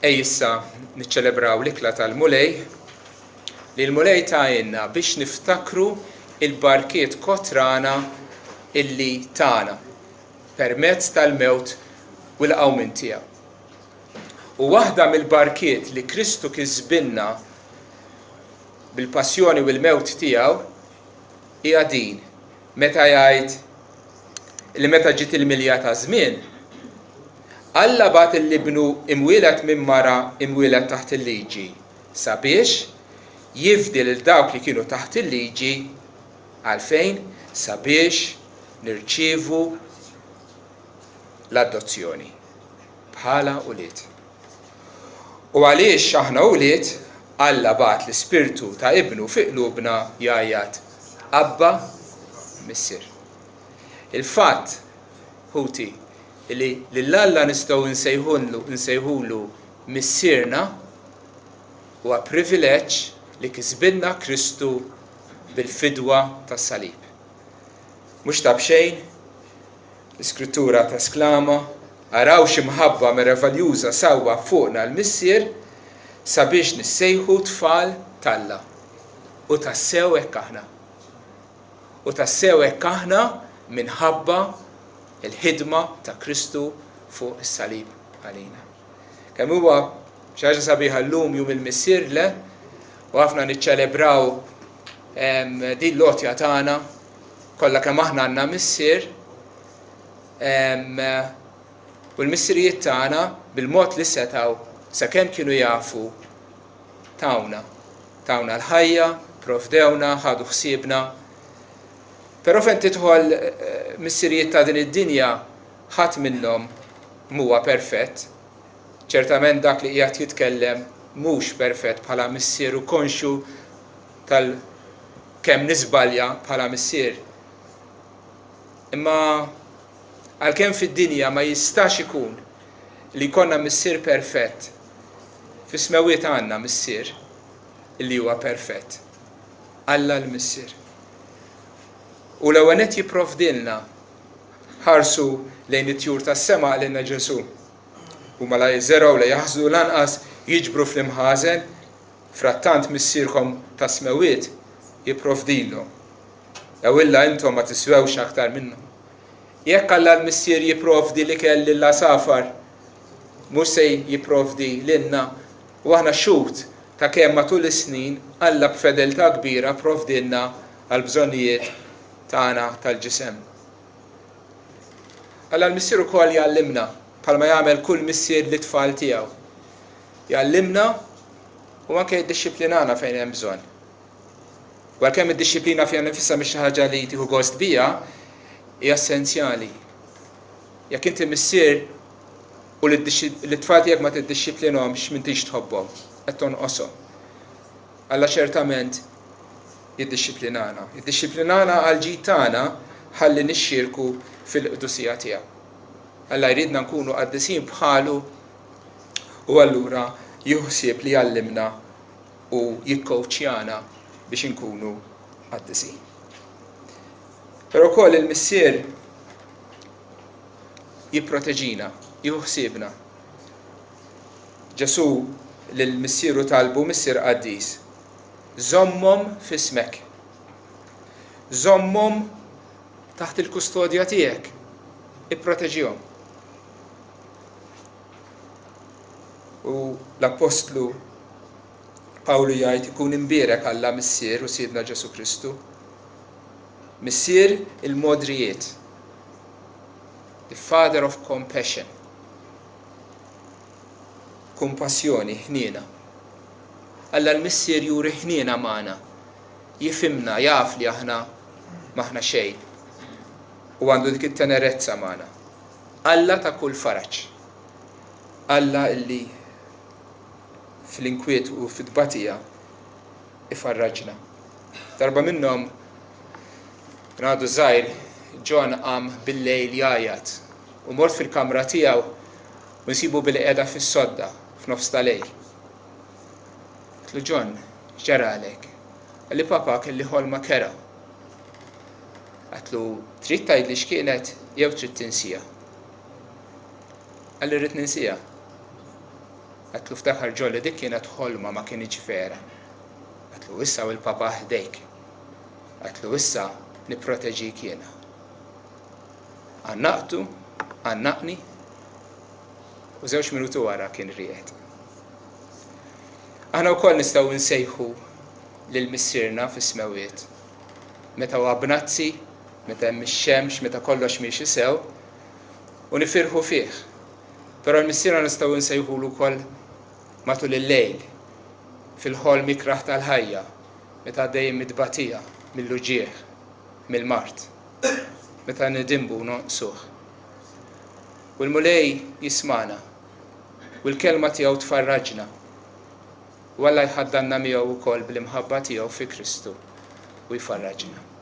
Issa niċċelebraw l-ikla tal-mulej li l-mulej tajna biex niftakru il-barkiet kotrana illi tana permezz tal-mewt u l-qawmin tiegħu. U waħda mill-barkiet li Kristu kisbilna bil-passjoni u l-mewt tiegħu hija din meta jgħid li meta ġiet il-milja ta' żmien Alla bat il-libnu imwieled minn mara imwieled taħt il-liġi sabiex jifdil il-dawk li kienu taħt il-liġi għalfejn sabiex nirċievu l-adozzjoni bħala ulied. U għaliex aħna ulied Alla bat l-Ispirtu ta' Ibnu fi qlubna jgħid Abba Missier. Il-fatt ħuti li l-Alla nistgħu nsejħulu missierna huwa privileġġ li kisbilna Kristu bil-fidwa tas-salib. Mhux ta' bxejn, l-Iskrittura tesklama araw x'imħabba meravaljuża sewwa fuqna l-missier sabiex nissejħu tfal t'Alla. U tassew hekk aħna. U tassew hekk aħna minħabba il-ħidma ta' Kristu fuq is-salib għalina. Kemm huwa xi ħaġa sabiħa llum jum il-missier le u ħafna niċċelebraw din l-għotja tagħna kollha kemm aħna għandna missier u l-missirijiet tagħna bil-mod li setgħu sakemm kienu jafu tawna l-ħajja, provdewna, ħadu ħsiebna. Però fejn tidħol missirijiet ta' din id-dinja ħadd minnhom huwa perfett. Ċertament dak li qiegħed jitkellem mhux perfett bħala missier u konxu kemm nisbalja bħala missier. Imma għalkemm fid-dinja ma jistax ikun li jkollna missier perfett, fis-smawiet għandna missier li huwa perfett. Alla l-missier. U l-ewwel qed jipprovdilna ħarsu lejn it-tjur tas-sema għalilna Ġesu. Huma la jżergħu la jaħżu lanqas jiġbru fl-imħażen frattant missierkom ta' smewiet jipprovdilhom. Jew illa intom ma tiswewx aktar minnhom. Jekk Alla l-missier jipprovdi li kelli l-safar, mhux se jipprovdi lilna u aħna xut ta' kemm matul is-snin Alla b'fedeltà kbira provdilna għal bżonnijiet tagħna tal-ġisem. Alla l-missier ukoll jgħallimna bħalma jagħmel kull missier li tfal tiegħu. Jgħallimna u anke jiddixxiplinana fejn hemm bżonn. Għalkemm id-dixxiplina fiha nifisha mhix xi ħaġa li tieħu gost biha, hija essenzjali. Jekk inti missier u l-tfal tiegħek ma tiddixxiplinhomx m'intix tħobbhom, qed tonqoshom. Alla ċertament jiddixxiplinana. Jiddixxiplinana għal ġid tagħna ħalli nixxierku fil-qdusija tiegħu. Alla jridna nkunu qaddisin bħalu u allura juħsieb li jgħallimna u jikkowċjana biex inkunu qaddisin. Però wkoll il-missier jipproteġina, juħsiebna. Ġesu lill-missieru talbu missier qaddis. Żommhom f'ismek. Żommhom taħt il-kustodja tiegħek. Ipproteġihom. U l-Apostlu Pawlu jgħid ikun imbierek Alla missier u Siedna Ġesu Kristu. Missier il-modrijiet. The Father of compassion. Kumpassjoni ħniena. Alla l-missier juri ħniena magħna. Jifhimna, jaf li aħna maħna xejn. U għandu dik it-tenerezza magħna. Alla ta' kull faraġġ. Alla illi fl-inkwiet u fid-batija ifarraġna. Darba minnhom ngħadu żgħir John qam bil-lejl jgħajjat u mort fil-kamra tiegħu u nsibu bil-qiegħda fis-sodda f'nofs tal-lejl. Qed John, x'ġaralek? Qalli papa kelli ħolma kera. Qatlu trid tgħidli x'kienet jew trid tinsiha. Qalli rrid ninsiha. Għatlu f'daħħar ġolli dik kienet ħolma ma kienx vera. Għatlu issa u l-papa ħdejk. Għatlu issa nipproteġik jiena. Għannaqtu, għannaqni, u 2 minuti wara kien ried. Aħna wkoll nistgħu nsejħu lil missierna fis-smewiet. Meta huwa bnazzi, meta hemm ix-xemx, meta kollox miexi sew, u nifirħu fih. Però l-missierna nistgħu nsejħulu wkoll matul il-lejl, fil-ħolm ikraħ tal-ħajja, meta dejjem mitbatija mill-luġieħ, mill-mart, meta nidimbu noqsuh. U l-mulej jismana, u l-kelma tiegħu tfarraġna, u Alla jħaddanna miegħu wkoll bl-imħabba tiegħu fi Kristu u jfarraġna.